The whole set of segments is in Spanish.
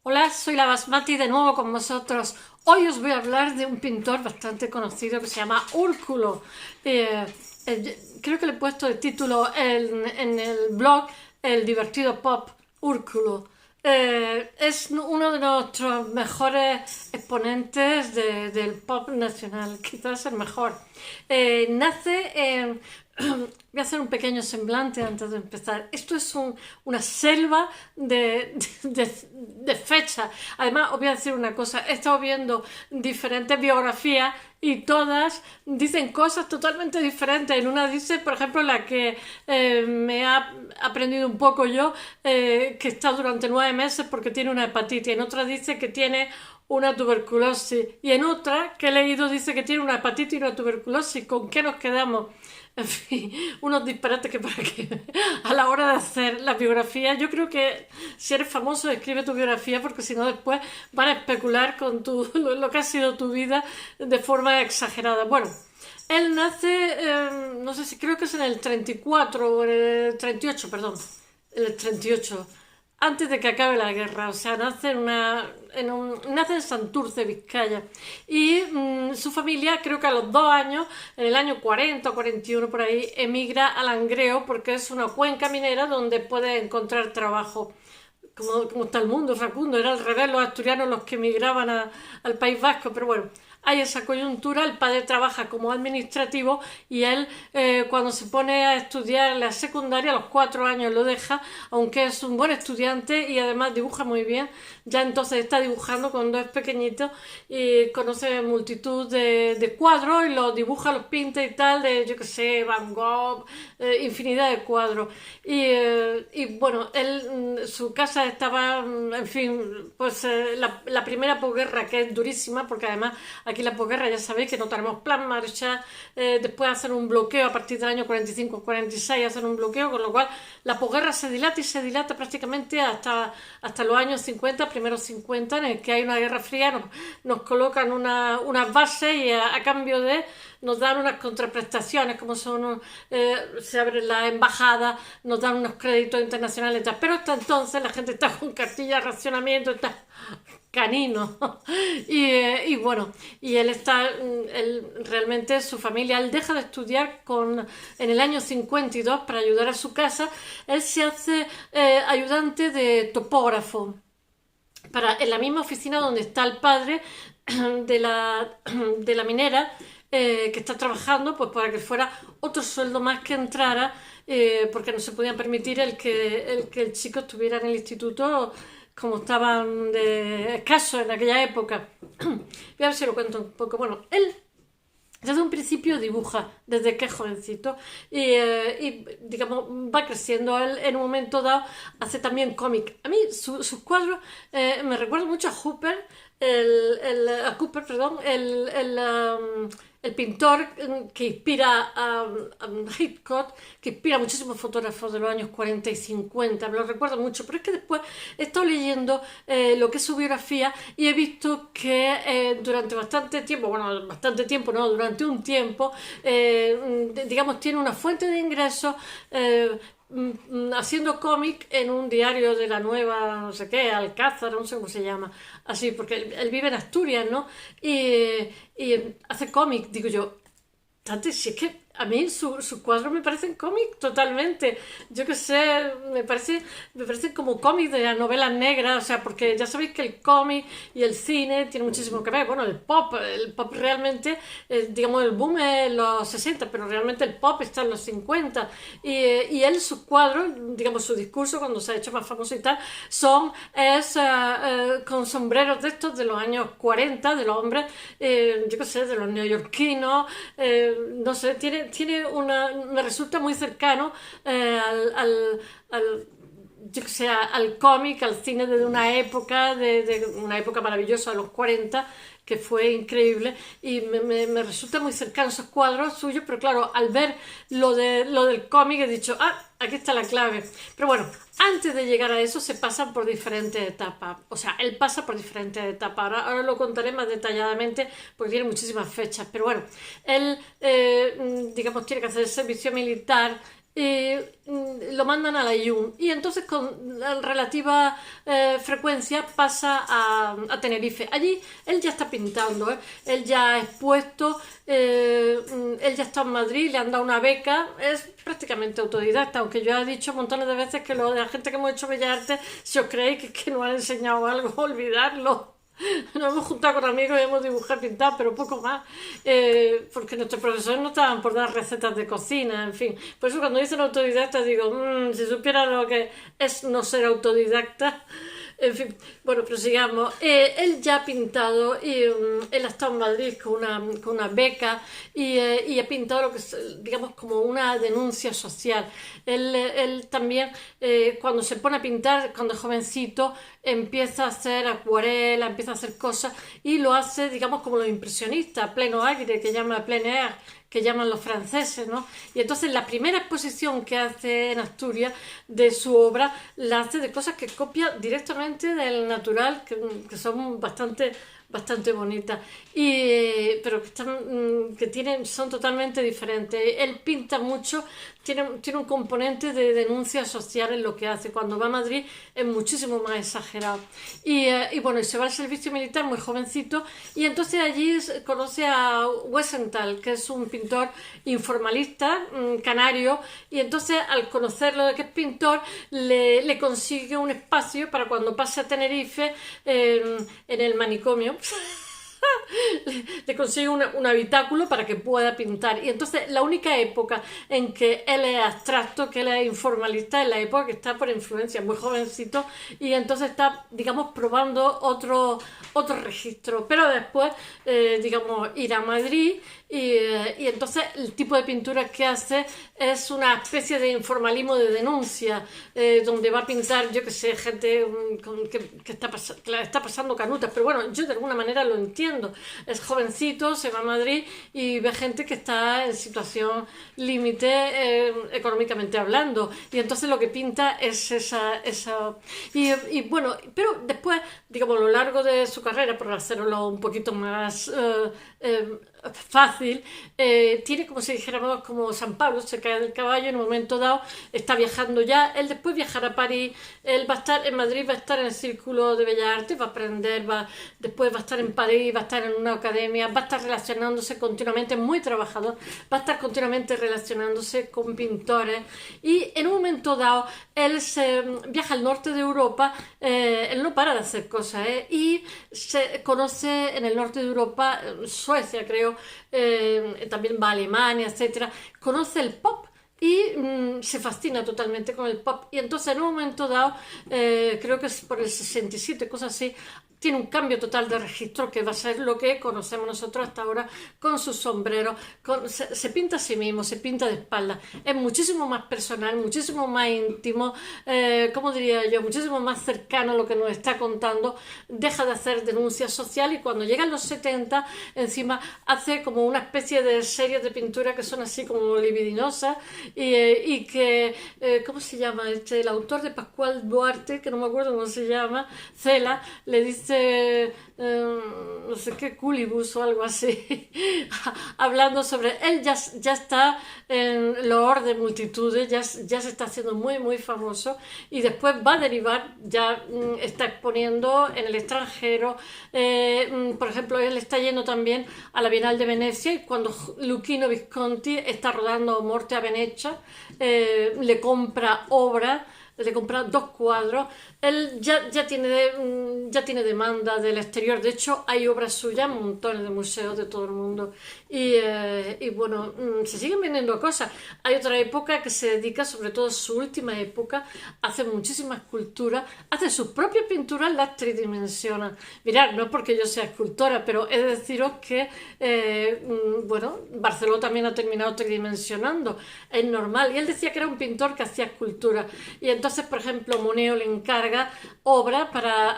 Hola, soy la Basmati de nuevo con vosotros. Hoy os voy a hablar de un pintor bastante conocido que se llama Úrculo. Creo que le he puesto el título en el blog El divertido pop Úrculo. Es uno de nuestros mejores exponentes del pop nacional, quizás el mejor. Nace en... Voy a hacer un pequeño semblante antes de empezar. Esto es una selva de fecha. Además, os voy a decir una cosa. He estado viendo diferentes biografías y todas dicen cosas totalmente diferentes. En una dice, por ejemplo, la que me ha aprendido un poco yo, que está durante 9 meses porque tiene una hepatitis. En otra dice que tiene una tuberculosis. Y en otra que he leído dice que tiene una hepatitis y una tuberculosis. ¿Con qué nos quedamos? En fin, unos disparates que a la hora de hacer la biografía, yo creo que si eres famoso escribe tu biografía porque si no después van a especular con lo que ha sido tu vida de forma exagerada. Bueno, él nace, no sé si creo que es en el 34 o en el 38, perdón, en el 38 antes de que acabe la guerra, o sea, nace en Santurce, Vizcaya, y su familia, creo que a los 2 años, en el año 40 o 41 por ahí, emigra a Langreo porque es una cuenca minera donde puede encontrar trabajo. Como está el mundo, Facundo, era al revés, los asturianos los que emigraban al País Vasco, pero bueno, hay esa coyuntura, el padre trabaja como administrativo y él cuando se pone a estudiar la secundaria a los 4 años lo deja, aunque es un buen estudiante y además dibuja muy bien, ya entonces está dibujando cuando es pequeñito y conoce multitud de cuadros y los dibuja, los pinta y tal, de yo que sé, Van Gogh, infinidad de cuadros y bueno, él, su casa estaba, en fin, pues la primera posguerra que es durísima porque además aquí la posguerra ya sabéis que no tenemos plan marcha, después hacen un bloqueo a partir del año 45-46, hacen un bloqueo, con lo cual la posguerra se dilata y se dilata prácticamente hasta los años 50, primeros 50, en el que hay una guerra fría, nos colocan unas bases y a cambio de nos dan unas contraprestaciones, como son, se abren las embajadas, nos dan unos créditos internacionales y tal. Pero hasta entonces la gente está con cartillas de racionamiento, está canino. Y bueno, y él realmente, su familia, él deja de estudiar en el año 52 para ayudar a su casa, él se hace ayudante de topógrafo en la misma oficina donde está el padre de la minera, que está trabajando, pues para que fuera otro sueldo más que entrara, porque no se podía permitir el que el chico estuviera en el instituto como estaban de escasos en aquella época. Voy a ver si lo cuento un poco. Bueno, él desde un principio dibuja, desde que es jovencito, y digamos, va creciendo. Él en un momento dado hace también cómic. A mí sus cuadros me recuerdan mucho a Hooper, a Cooper, perdón, el pintor que inspira a Hitchcock, que inspira a muchísimos fotógrafos de los años 40 y 50, me lo recuerdo mucho, pero es que después he estado leyendo lo que es su biografía y he visto que durante bastante tiempo, bueno, bastante tiempo no, durante un tiempo, digamos, tiene una fuente de ingresos haciendo cómic en un diario de la nueva, no sé qué, Alcázar, no sé cómo se llama, así, porque él vive en Asturias, ¿no? Y hace cómic, digo yo, Tati, si es que a mí sus cuadros me parecen cómic totalmente. Yo qué sé, me parece como cómic de las novelas negras, o sea, porque ya sabéis que el cómic y el cine tienen muchísimo que ver. Bueno, el pop realmente, digamos, el boom es en los 60, pero realmente el pop está en los 50. Y él, sus cuadros, digamos, su discurso, cuando se ha hecho más famoso y tal, con sombreros de estos de los años 40, de los hombres, yo qué sé, de los neoyorquinos, no sé, me resulta muy cercano yo que sé, al cómic, al cine de una época, de una época maravillosa, los 40, que fue increíble, y me resulta muy cercano esos cuadros suyos, pero claro, al ver lo del cómic he dicho, aquí está la clave. Pero bueno, antes de llegar a eso se pasan por diferentes etapas, o sea, él pasa por diferentes etapas, ahora lo contaré más detalladamente porque tiene muchísimas fechas, pero bueno, él, digamos, tiene que hacer el servicio militar lo mandan a la IUN y entonces con relativa frecuencia pasa a Tenerife. Allí él ya está pintando, ¿eh? Él ya ha expuesto, él ya está en Madrid, le han dado una beca, es prácticamente autodidacta, aunque yo he dicho montones de veces que lo de la gente que hemos hecho Bellas Artes, si os creéis que nos han enseñado algo, olvidadlo. Nos hemos juntado con amigos y hemos dibujado y pintado, pero poco más, porque nuestros profesores no estaban por dar recetas de cocina, en fin. Por eso cuando dicen autodidacta digo, si supiera lo que es no ser autodidacta. En fin, bueno, prosigamos. Él ya ha pintado, y él ha estado en Madrid con una beca y ha pintado lo que es, digamos, como una denuncia social. Él también, cuando se pone a pintar, cuando es jovencito, empieza a hacer acuarela, empieza a hacer cosas y lo hace, digamos, como los impresionistas, pleno aire, que llama plein air, que llaman los franceses, ¿no? Y entonces la primera exposición que hace en Asturias de su obra la hace de cosas que copia directamente del natural, que son bastante bonitas, pero son totalmente diferentes. Él pinta mucho, tiene un componente de denuncia social en lo que hace. Cuando va a Madrid es muchísimo más exagerado. Y bueno, y se va al servicio militar muy jovencito y entonces allí conoce a Wiesenthal, que es un pintor informalista, canario, y entonces al conocerlo de que es pintor le consigue un espacio para cuando pase a Tenerife en el manicomio. Le consigue un habitáculo para que pueda pintar y entonces la única época en que él es abstracto, que él es informalista, es la época que está por influencia, muy jovencito, y entonces está, digamos, probando otro registro, pero después, digamos, ir a Madrid y entonces el tipo de pintura que hace es una especie de informalismo de denuncia, donde va a pintar, yo que sé, gente que la está pasando canutas, pero bueno, yo de alguna manera lo entiendo. Es jovencito, se va a Madrid y ve gente que está en situación límite, económicamente hablando, y entonces lo que pinta es esa y bueno, pero después, digamos, a lo largo de su carrera, por hacerlo un poquito más fácil, tiene, como si dijéramos, como San Pablo, se cae del caballo en un momento dado, está viajando ya, él después viajará a París, él va a estar en Madrid, va a estar en el Círculo de Bellas Artes, va a aprender, después va a estar en París, va a estar en una academia, va a estar relacionándose continuamente, muy trabajador, va a estar continuamente relacionándose con pintores y en un momento dado él viaja al norte de Europa, él no para de hacer cosas, y se conoce en el norte de Europa, Suecia creo, también va a Alemania, etcétera, conoce el pop y se fascina totalmente con el pop y entonces en un momento dado, creo que es por el 67, cosas así, tiene un cambio total de registro que va a ser lo que conocemos nosotros hasta ahora con sus sombreros, se pinta a sí mismo, se pinta de espalda, es muchísimo más personal, muchísimo más íntimo, ¿cómo diría yo? Muchísimo más cercano a lo que nos está contando, deja de hacer denuncia social y cuando llegan los 70 encima hace como una especie de series de pintura que son así como libidinosas y que, ¿cómo se llama? El autor de Pascual Duarte, que no me acuerdo cómo se llama, Cela, le dice no sé qué, Culibus o algo así, hablando sobre él, ya está en loor de multitudes, ya se está haciendo muy famoso y después va a derivar, ya está exponiendo en el extranjero, por ejemplo, él está yendo también a la Bienal de Venecia y cuando Luchino Visconti está rodando Morte a Venecia, le compra obra, le compra 2 cuadros, él ya tiene demanda del exterior, de hecho hay obras suyas en montones de museos de todo el mundo y bueno, se siguen vendiendo cosas. Hay otra época que se dedica, sobre todo su última época, hace muchísimas esculturas, hace sus propias pinturas, las tridimensiona. Mirad, no es porque yo sea escultora, pero he de deciros que bueno, Barceló también ha terminado tridimensionando, es normal, y él decía que era un pintor que hacía esculturas y entonces entonces, por ejemplo, Moneo le encarga obra para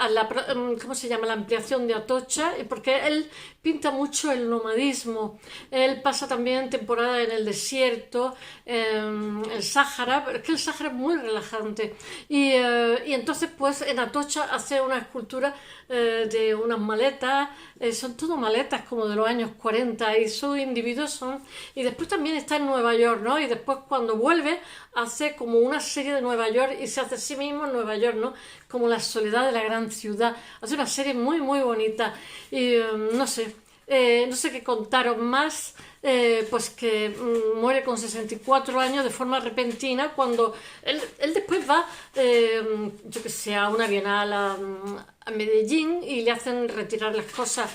¿cómo se llama? La ampliación de Atocha, porque él pinta mucho el nomadismo. Él pasa también temporada en el desierto, el Sáhara, pero es que el Sáhara es muy relajante. Y entonces, pues, en Atocha hace una escultura de unas maletas, son todo maletas como de los años 40 y sus individuos son... Y después también está en Nueva York, ¿no? Y después cuando vuelve hace como una serie de Nueva York y se hace a sí mismo en Nueva York, ¿no? Como la soledad de la gran ciudad. Hace una serie muy, muy bonita. Y no sé qué contaros más. Pues que muere con 64 años de forma repentina cuando él después va, yo que sé, a una bienal a Medellín y le hacen retirar las cosas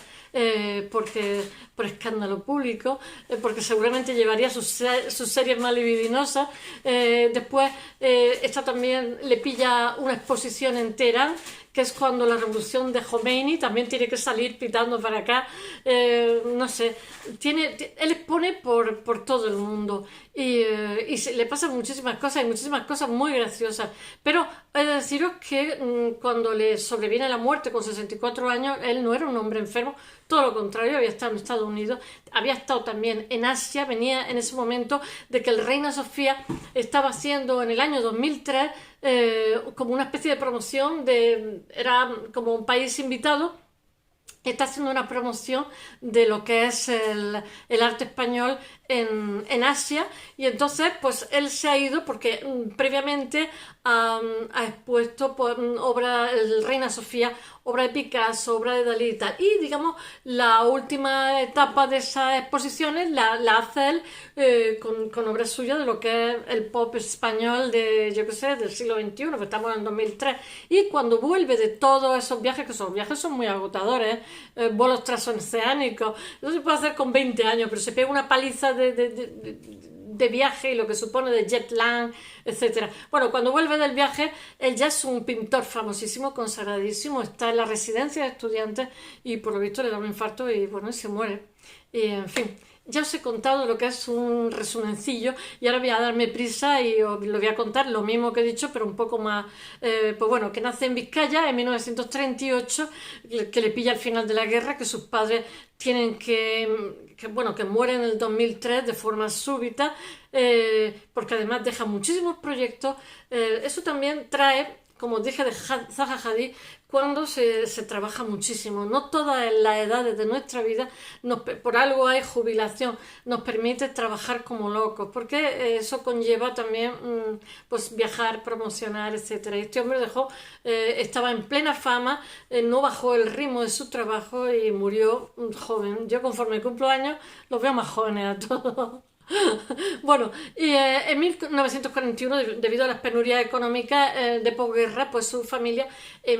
por escándalo público, porque seguramente llevaría sus series más libidinosas. Después esta también le pilla una exposición en Teherán, que es cuando la revolución de Khomeini también tiene que salir pitando para acá. No sé, él expone por todo el mundo y le pasan muchísimas cosas y muchísimas cosas muy graciosas. Pero he de deciros que cuando le sobreviene la muerte con 64 años, él no era un hombre enfermo, todo lo contrario, había estado en Estados Unidos, había estado también en Asia, venía en ese momento de que el Reina Sofía estaba haciendo en el año 2003 como una especie de promoción, era como un país invitado, está haciendo una promoción de lo que es el arte español en Asia, y entonces pues él se ha ido porque previamente ha expuesto pues, obra, el Reina Sofía, obra de Picasso, obra de Dalí y tal, y digamos la última etapa de esas exposiciones la hace él con obras suyas de lo que es el pop español de, yo qué sé, del siglo XXI, que estamos en 2003, y cuando vuelve de todos esos viajes, que esos viajes son muy agotadores, vuelos transoceánicos, no se puede hacer con 20 años, pero se pega una paliza de viaje y lo que supone de jet lag, etcétera. Bueno, cuando vuelve del viaje, él ya es un pintor famosísimo, consagradísimo, está en la residencia de estudiantes y por lo visto le da un infarto y bueno, se muere. Y en fin, ya os he contado lo que es un resumencillo y ahora voy a darme prisa y os lo voy a contar lo mismo que he dicho, pero un poco más, pues bueno, que nace en Vizcaya en 1938, que le pilla al final de la guerra, que sus padres tienen que mueren en el 2003 de forma súbita, porque además deja muchísimos proyectos. Eso también trae, como dije, de Zaha Hadid, cuando se trabaja muchísimo. No todas las edades de nuestra vida, por algo hay jubilación, nos permite trabajar como locos, porque eso conlleva también pues viajar, promocionar, etcétera. Este hombre estaba en plena fama, no bajó el ritmo de su trabajo y murió joven. Yo conforme cumplo años los veo más jóvenes a todos. Bueno, y en 1941, debido a las penurias económicas de posguerra, pues su familia él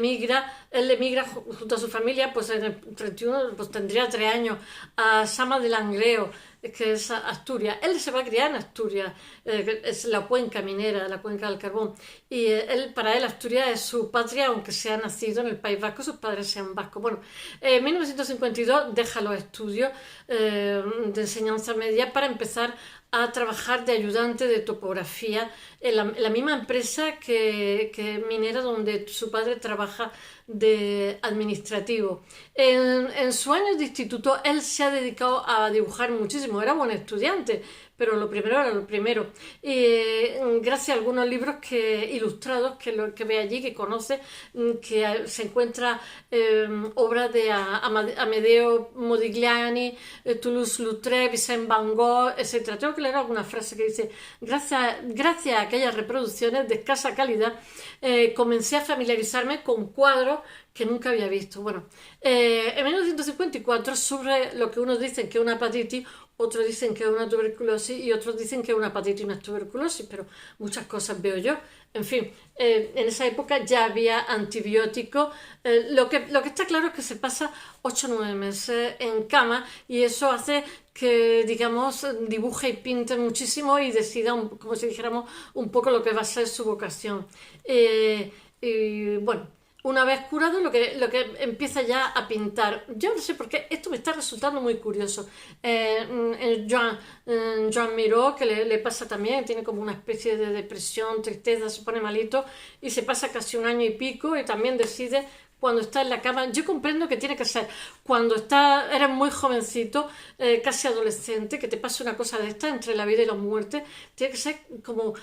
emigra junto a su familia, pues en el 31 pues tendría 3 años, a Sama de Langreo, que es Asturias. Él se va a criar en Asturias, es la cuenca minera, la cuenca del carbón, y para él Asturias es su patria, aunque sea nacido en el País Vasco, sus padres sean vascos. Bueno, en 1952 deja los estudios de enseñanza media para empezar a trabajar de ayudante de topografía en la misma empresa que minera donde su padre trabaja de administrativo. En sus años de instituto él se ha dedicado a dibujar muchísimo, era buen estudiante, pero lo primero era lo primero. Y gracias a algunos libros ilustrados que ve allí, que conoce, que se encuentra obras de Amedeo Modigliani, Toulouse-Lautrec, Vincent Van Gogh, etc. Tengo que leer alguna frase que dice: gracias a aquellas reproducciones de escasa calidad, comencé a familiarizarme con cuadros que nunca había visto. Bueno, en 1954 sufre lo que unos dicen que es una hepatitis, otros dicen que es una tuberculosis y otros dicen que es una hepatitis y una tuberculosis, pero muchas cosas veo yo. En fin, en esa época ya había antibióticos. Lo que está claro es que se pasa 8 o 9 meses en cama y eso hace que, digamos, dibuje y pinte muchísimo y decida, como si dijéramos, un poco lo que va a ser su vocación. Y bueno, una vez curado, lo que empieza ya a pintar. Yo no sé por qué, esto me está resultando muy curioso. Joan Miró, que le pasa también, tiene como una especie de depresión, tristeza, se pone malito y se pasa casi un año y pico y también decide cuando está en la cama. Yo comprendo que tiene que ser cuando eres muy jovencito, casi adolescente, que te pase una cosa de esta entre la vida y la muerte, tiene que ser como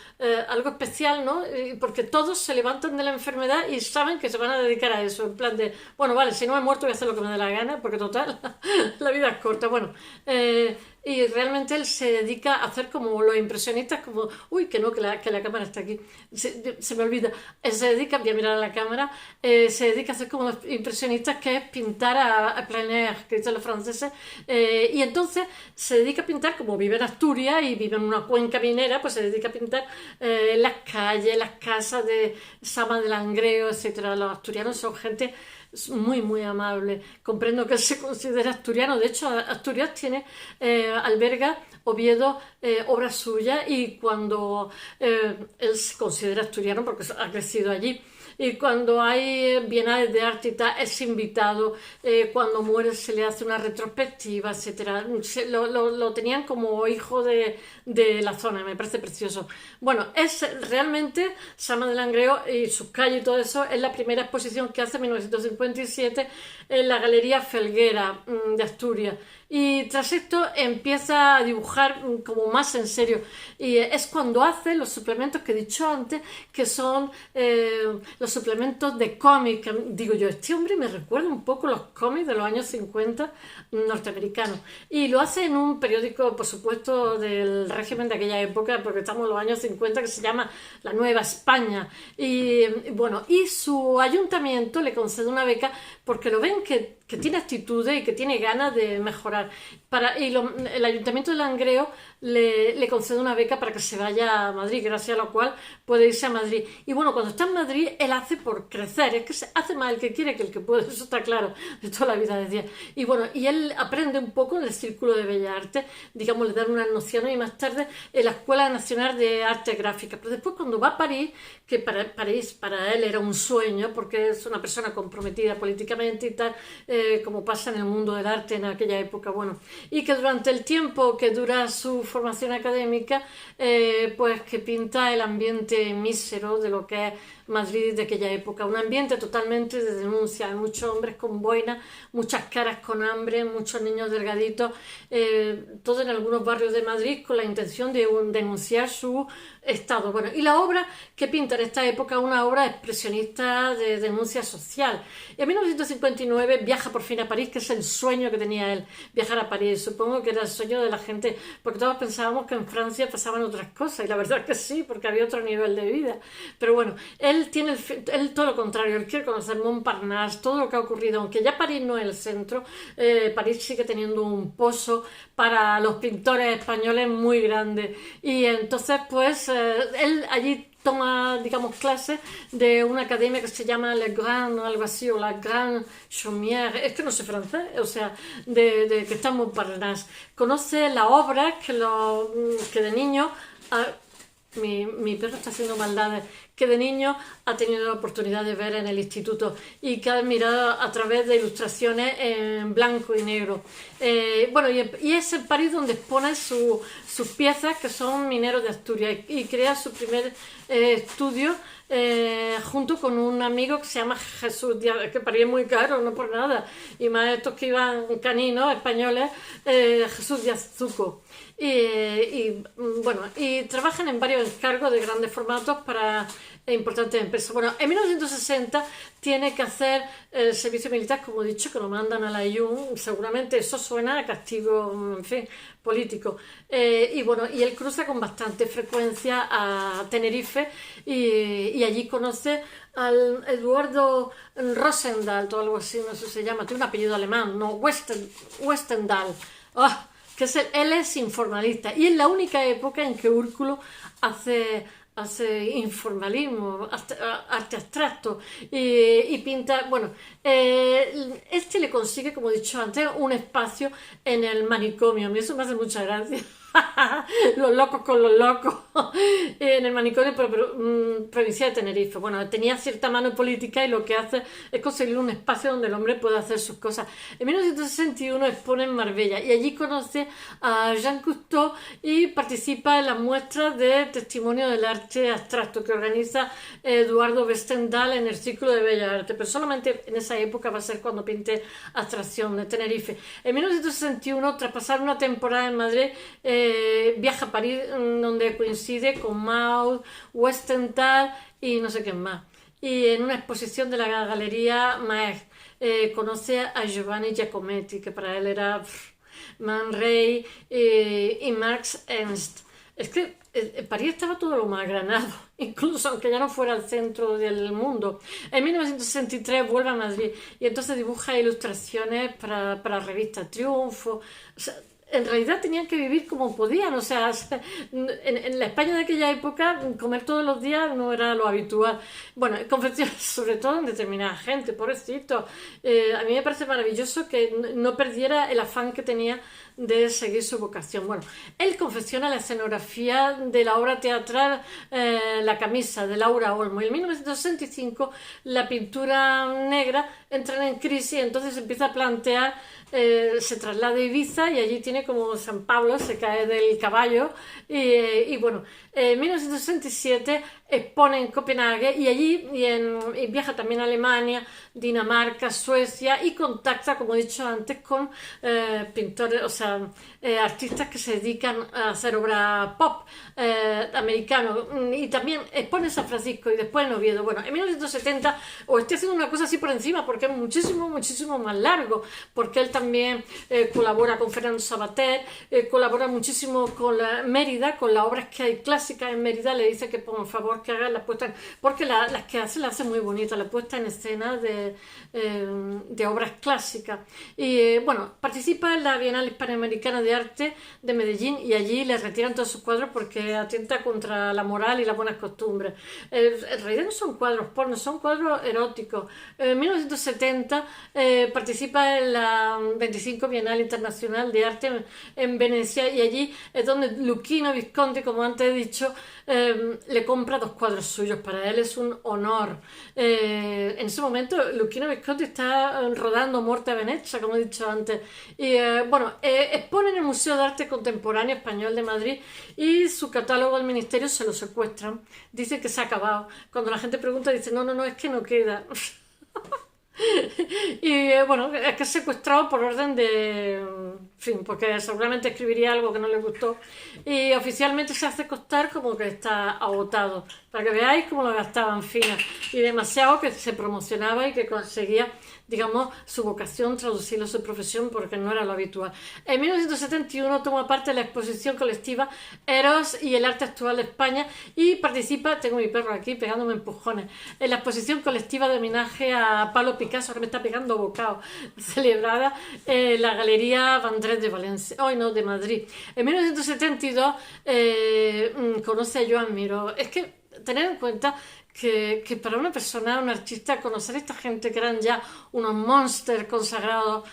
algo especial, ¿no? Porque todos se levantan de la enfermedad y saben que se van a dedicar a eso, en plan de, bueno, vale, si no he muerto voy a hacer lo que me dé la gana, porque total, la vida es corta. Bueno, y realmente él se dedica a hacer como los impresionistas, como, uy, que no, que la cámara está aquí, se me olvida. Él se dedica, voy a mirar a la cámara, se dedica a hacer como los impresionistas, que es pintar a plein air, que dicen los franceses, y entonces se dedica a pintar, como vive en Asturias y vive en una cuenca minera, pues se dedica a pintar las calles, las casas de Sama de Langreo, etcétera. Los asturianos son gente muy, muy amable. Comprendo que él se considera asturiano. De hecho, Asturias alberga Oviedo, obras suyas, y cuando él se considera asturiano porque ha crecido allí. Y cuando hay bienales de arte y tal, es invitado. Cuando muere se le hace una retrospectiva, etcétera. Lo tenían como hijo de la zona, me parece precioso. Bueno, es realmente Sama de Langreo y sus calles y todo eso es la primera exposición que hace en 1957 en la Galería Felguera de Asturias. Y tras esto empieza a dibujar como más en serio. Y es cuando hace los suplementos que he dicho antes, que son los suplementos de cómic. Digo yo, este hombre me recuerda un poco los cómics de los años 50 norteamericanos. Y lo hace en un periódico, por supuesto, del régimen de aquella época, porque estamos en los años 50, que se llama La Nueva España. Y bueno, y su ayuntamiento le concede una beca porque lo ven que tiene actitudes y que tiene ganas de mejorar. El Ayuntamiento de Langreo le concede una beca para que se vaya a Madrid, gracias a lo cual puede irse a Madrid. Y bueno, cuando está en Madrid, él hace por crecer, es que se hace más el que quiere que el que puede, eso está claro, de toda la vida decía. Y bueno, y él aprende un poco en el Círculo de Bellas Artes, digamos, le dan unas nociones, y más tarde en la Escuela Nacional de Arte Gráfica. Pero después, cuando va a París, que París para él era un sueño, porque es una persona comprometida políticamente y tal, como pasa en el mundo del arte en aquella época, bueno, y que durante el tiempo que dura su formación académica, pues que pinta el ambiente mísero de lo que es Madrid de aquella época, un ambiente totalmente de denuncia. Hay muchos hombres con boina, muchas caras con hambre, muchos niños delgaditos, todo en algunos barrios de Madrid con la intención de denunciar su estado. Bueno, y la obra que pinta en esta época, una obra expresionista de denuncia social. Y en 1959 viaja por fin a París, que es el sueño que tenía él, viajar a París. Supongo que era el sueño de la gente, porque todos pensábamos que en Francia pasaban otras cosas, y la verdad es que sí, porque había otro nivel de vida. Pero bueno, él todo lo contrario, él quiere conocer Montparnasse, todo lo que ha ocurrido, aunque ya París no es el centro. París sigue teniendo un pozo para los pintores españoles muy grande, y entonces pues él allí toma, digamos, clases de una academia que se llama Le Grand, algo así, o La Grande Chaumière, es que no sé francés, o sea, de que está en Montparnasse. Conoce la obra que de niño... Mi perro está haciendo maldades, que de niño ha tenido la oportunidad de ver en el instituto y que ha admirado a través de ilustraciones en blanco y negro. Bueno, y es en París donde expone sus piezas, que son mineros de Asturias, y crea su primer estudio junto con un amigo que se llama Jesús Díaz, que París es muy caro, no por nada, y más estos que iban caninos españoles, Jesús Díaz Zuco. Bueno, y trabajan en varios encargos de grandes formatos para importantes empresas. Bueno, en 1960 tiene que hacer el servicio militar, como he dicho, que lo mandan a la IUN. Seguramente eso suena a castigo, en fin, político. Y bueno, y él cruza con bastante frecuencia a Tenerife, y allí conoce al Eduardo Rosendahl o algo así, no sé si se llama, tiene un apellido alemán, no, Westendahl. Que él es informalista, y es la única época en que Úrculo hace informalismo, arte abstracto, y pinta. Bueno, le consigue, como he dicho antes, un espacio en el manicomio. A mí eso me hace mucha gracia. los locos con los locos, en el manicomio provincial de Tenerife. Bueno, tenía cierta mano política y lo que hace es conseguir un espacio donde el hombre pueda hacer sus cosas. En 1961 expone en Marbella y allí conoce a Jean Cousteau y participa en las muestras de testimonio del arte abstracto que organiza Eduardo Westendal en el Círculo de Bellas Artes, pero solamente en esa época va a ser cuando pinte Abstracción de Tenerife. En 1961, tras pasar una temporada en Madrid, viaja a París, donde coincide con Maud, Westendal y no sé quién más. Y en una exposición de la Galería Maes conoce a Giovanni Giacometti, que para él era Man Ray y Max Ernst. Es que París estaba todo lo más granado, incluso aunque ya no fuera el centro del mundo. En 1963 vuelve a Madrid y entonces dibuja ilustraciones para la revista Triunfo. O sea, en realidad tenían que vivir como podían, o sea, en la España de aquella época comer todos los días no era lo habitual. Bueno, confecciona sobre todo en determinada gente, pobrecito. A mí me parece maravilloso que no perdiera el afán que tenía de seguir su vocación. Bueno, él confecciona la escenografía de la obra teatral La camisa, de Laura Olmo. Y en 1965 la pintura negra entra en crisis y entonces empieza a plantear, se traslada a Ibiza y allí tiene como San Pablo, se cae del caballo y bueno, en 1967 expone en Copenhague y allí y viaja también a Alemania, Dinamarca, Suecia y contacta, como he dicho antes, con pintores, o sea, artistas que se dedican a hacer obra pop americano, y también expone en San Francisco y después en Oviedo. Bueno, en 1970, os estoy haciendo una cosa así por encima porque es muchísimo más largo, porque él también colabora con Fernando Sabater, colabora muchísimo con Mérida, con las obras que hay clásicas en Mérida. Le dice que por favor que hagan las puestas, porque las que hace las hace muy bonitas, la puesta en escena de obras clásicas. Y bueno, participa en la Bienal Hispanoamericana de Arte de Medellín y allí le retiran todos sus cuadros porque atenta contra la moral y las buenas costumbres. En realidad no son cuadros porno, son cuadros eróticos. En 1970 participa en la 25 Bienal Internacional de Arte en Venecia y allí es donde Luchino Visconti, como antes he dicho, le compra 2 cuadros suyos. Para él es un honor. En ese momento Luchino Visconti está rodando Muerte a Venecia, como he dicho antes, y bueno, expone en el Museo de Arte Contemporáneo Español de Madrid y su catálogo del ministerio se lo secuestran. Dice que se ha acabado. Cuando la gente pregunta dice no, es que no queda. Y bueno, es que es secuestrado por orden de... En fin, porque seguramente escribiría algo que no le gustó y oficialmente se hace costar como que está agotado, para que veáis cómo lo gastaban fina y demasiado, que se promocionaba y que conseguía, digamos, su vocación traducirlo a su profesión porque no era lo habitual. En 1971 toma parte en la exposición colectiva Eros y el arte actual de España y participa, tengo mi perro aquí pegándome empujones, en la exposición colectiva de homenaje a Pablo Picasso, que me está pegando bocado, celebrada en la Galería Vendrell de Valencia, de Madrid. En 1972 conoce a Joan Miró. Es que tener en cuenta que para una persona, un artista, conocer a esta gente que eran ya unos monsters consagrados,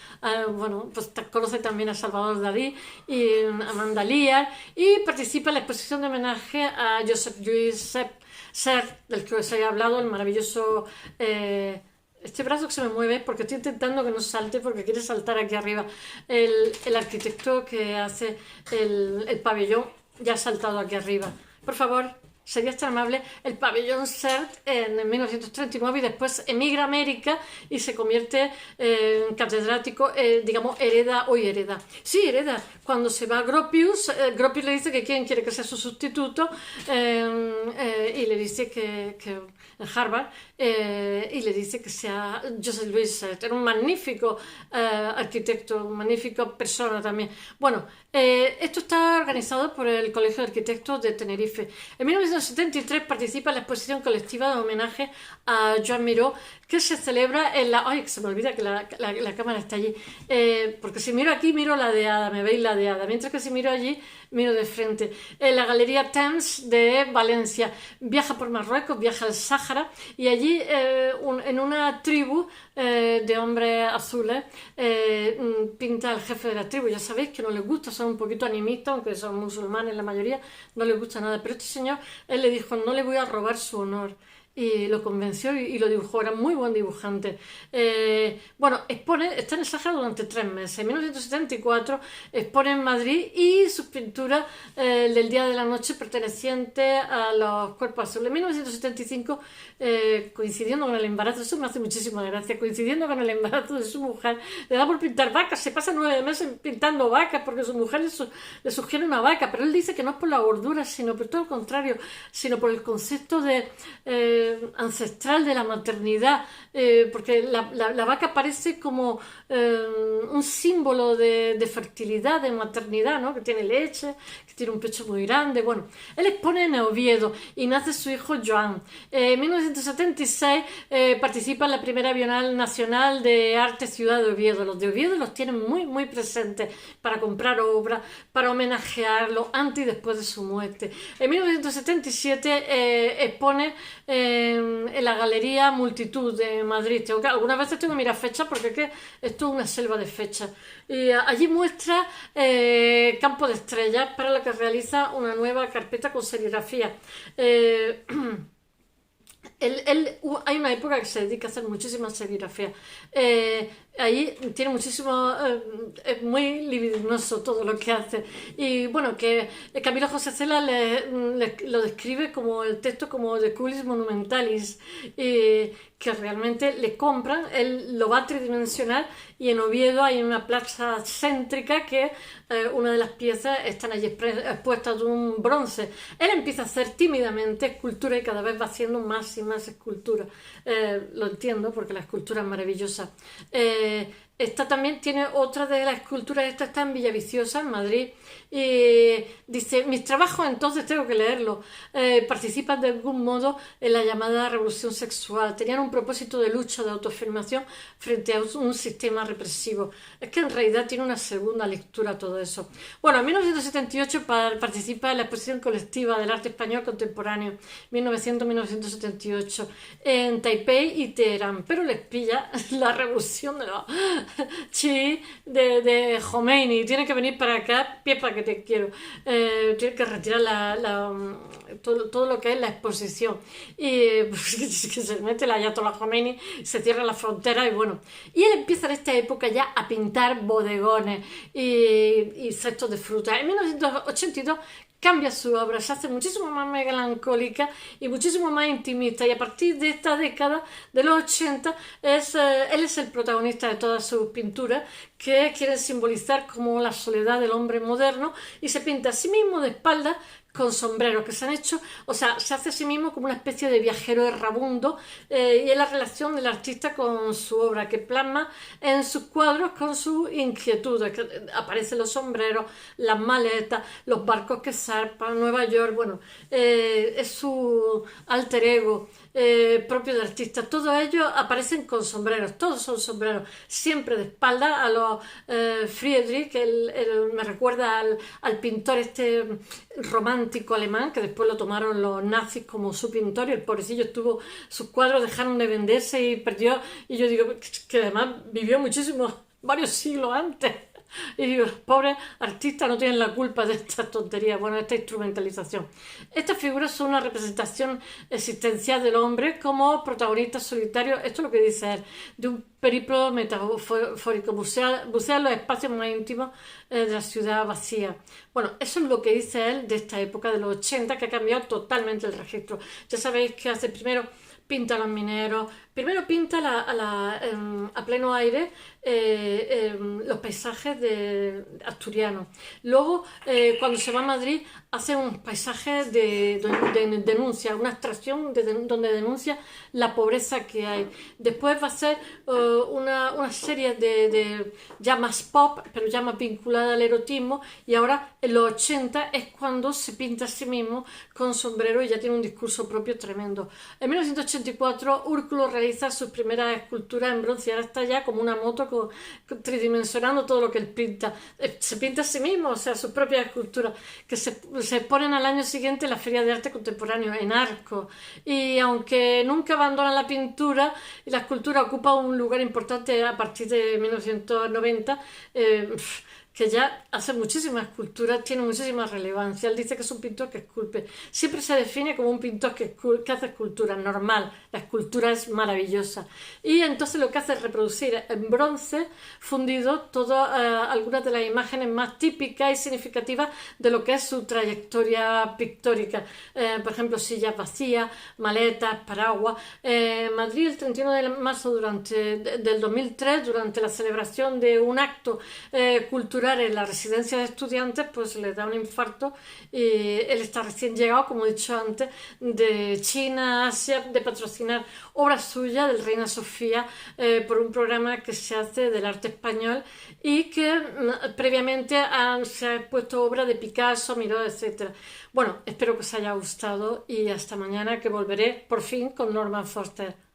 bueno, pues conoce también a Salvador Dalí y a Amanda Lear y participa en la exposición de homenaje a Josep Lluís Sert, del que os he hablado, el maravilloso... este brazo que se me mueve porque estoy intentando que no salte porque quiere saltar aquí arriba. El arquitecto que hace el pabellón ya ha saltado aquí arriba. Por favor, sería tan amable. El pabellón Sert en 1939 y después emigra a América y se convierte en catedrático, digamos, hereda. Cuando se va a Gropius, Gropius le dice que quién quiere que sea su sustituto y le dice que en Harvard, y le dice que sea Joseph Louis Sert. Era un magnífico arquitecto, una magnífica persona también. Bueno, esto está organizado por el Colegio de Arquitectos de Tenerife. En 1973 participa en la exposición colectiva de homenaje a Joan Miró, que se celebra en la... ¡Ay, que se me olvida que la cámara está allí! Porque si miro aquí, miro ladeada, me veis ladeada. Mientras que si miro allí, miro de frente. En la Galería Thames de Valencia. Viaja por Marruecos, viaja al Sáhara, Sáhara, y allí en una tribu de hombres azules pinta al jefe de la tribu. Ya sabéis que no les gusta, son un poquito animistas, aunque son musulmanes la mayoría, no les gusta nada, pero este señor, él le dijo, no le voy a robar su honor. Y lo convenció y lo dibujó, era muy buen dibujante. Bueno, está en el Sáhara durante 3 meses. En 1974 expone en Madrid y sus pinturas del día de la noche pertenecientes a los cuerpos azules. En 1975, coincidiendo con el embarazo, eso me hace muchísima gracia, coincidiendo con el embarazo de su mujer, le da por pintar vacas, se pasa 9 meses pintando vacas porque su mujer le sugiere una vaca, pero él dice que no es por la gordura, sino por todo lo contrario, sino por el concepto de ancestral de la maternidad, porque la vaca parece como un símbolo de fertilidad, de maternidad, ¿no? Que tiene leche, que tiene un pecho muy grande. Bueno, él expone en Oviedo y nace su hijo Joan. En 1976 participa en la primera Bienal Nacional de Arte Ciudad de Oviedo. Los de Oviedo los tienen muy, muy presentes para comprar obras, para homenajearlo antes y después de su muerte. En 1977 expone en la Galería Multitud de Madrid. Algunas veces tengo que mirar fechas porque es que esto es una selva de fechas. Y allí muestra Campo de Estrellas, para la que realiza una nueva carpeta con serigrafía. Hay una época que se dedica a hacer muchísimas serigrafías. Ahí tiene muchísimo, es muy libidinoso todo lo que hace. Y bueno, que Camilo José Cela lo describe como el texto como de Culis Monumentalis, que realmente le compran, él lo va a tridimensionar, y en Oviedo hay una plaza céntrica que una de las piezas están allí expuestas de un bronce. Él empieza a hacer tímidamente escultura y cada vez va haciendo más y más escultura. Lo entiendo porque la escultura es maravillosa. Esta también tiene otra de las esculturas, esta está en Villaviciosa, en Madrid, y dice, mis trabajos, entonces tengo que leerlo, participan de algún modo en la llamada revolución sexual, tenían un propósito de lucha, de autoafirmación frente a un sistema represivo. Es que en realidad tiene una segunda lectura todo eso. Bueno, en 1978 participa en la exposición colectiva del arte español contemporáneo, 1900-1978, en Taipei y Teherán, pero les pilla la revolución de los de Khomeini, tiene que venir para acá, pie para que te quiero, tiene que retirar todo lo que es la exposición, y pues, que se mete la Ayatollah Khomeini, se cierra la frontera, y bueno, y él empieza en esta época ya a pintar bodegones y cestos de fruta. En 1982 cambia su obra, se hace muchísimo más melancólica y muchísimo más intimista, y a partir de esta década de los 80 él es el protagonista de todas sus pinturas, que quieren simbolizar como la soledad del hombre moderno, y se pinta a sí mismo de espaldas con sombreros que se han hecho, o sea, se hace a sí mismo como una especie de viajero errabundo, y es la relación del artista con su obra, que plasma en sus cuadros con sus inquietudes, que aparecen los sombreros, las maletas, los barcos que zarpan, Nueva York, bueno, es su alter ego propio del artista. Todos ellos aparecen con sombreros, todos son sombreros, siempre de espalda a los Friedrich, me recuerda al pintor este romántico alemán, que después lo tomaron los nazis como su pintor, y el pobrecillo sus cuadros dejaron de venderse y perdió, y yo digo que además vivió varios siglos antes. Y digo, los pobres artistas no tienen la culpa de estas tonterías, bueno, esta instrumentalización. Estas figuras son una representación existencial del hombre como protagonista solitario, esto es lo que dice él, de un periplo metafórico, bucear los espacios más íntimos de la ciudad vacía. Bueno, eso es lo que dice él de esta época de los 80, que ha cambiado totalmente el registro. Ya sabéis que hace primero pinta a los mineros, primero pinta a pleno aire los paisajes asturianos. Luego, cuando se va a Madrid, hace unos paisajes de denuncia, una abstracción donde denuncia la pobreza que hay. Después va a hacer una serie de ya más pop, pero ya más vinculada al erotismo, y ahora en los 80 es cuando se pinta a sí mismo con sombrero y ya tiene un discurso propio tremendo. En 1984, Úrculo realiza sus primeras esculturas en bronce y ahora está ya como una moto tridimensionando todo lo que él pinta. Se pinta a sí mismo, o sea, sus propias esculturas, que se ponen al año siguiente en la Feria de Arte Contemporáneo, en Arco. Y aunque nunca abandona la pintura, y la escultura ocupa un lugar importante a partir de 1990, que ya hace muchísimas esculturas, tiene muchísima relevancia. Él dice que es un pintor que esculpe. Siempre se define como un pintor que hace escultura, normal. La escultura es maravillosa. Y entonces lo que hace es reproducir en bronce fundido algunas de las imágenes más típicas y significativas de lo que es su trayectoria pictórica. Por ejemplo, sillas vacías, maletas, paraguas. Madrid, el 31 de marzo del 2003, durante la celebración de un acto cultural en la residencia de estudiantes, pues le da un infarto y él está recién llegado, como he dicho antes, de China, Asia, de patrocinar obras suyas del Reina Sofía por un programa que se hace del arte español y que previamente se ha expuesto obras de Picasso, Miró, etc. Bueno, espero que os haya gustado y hasta mañana, que volveré por fin con Norman Foster.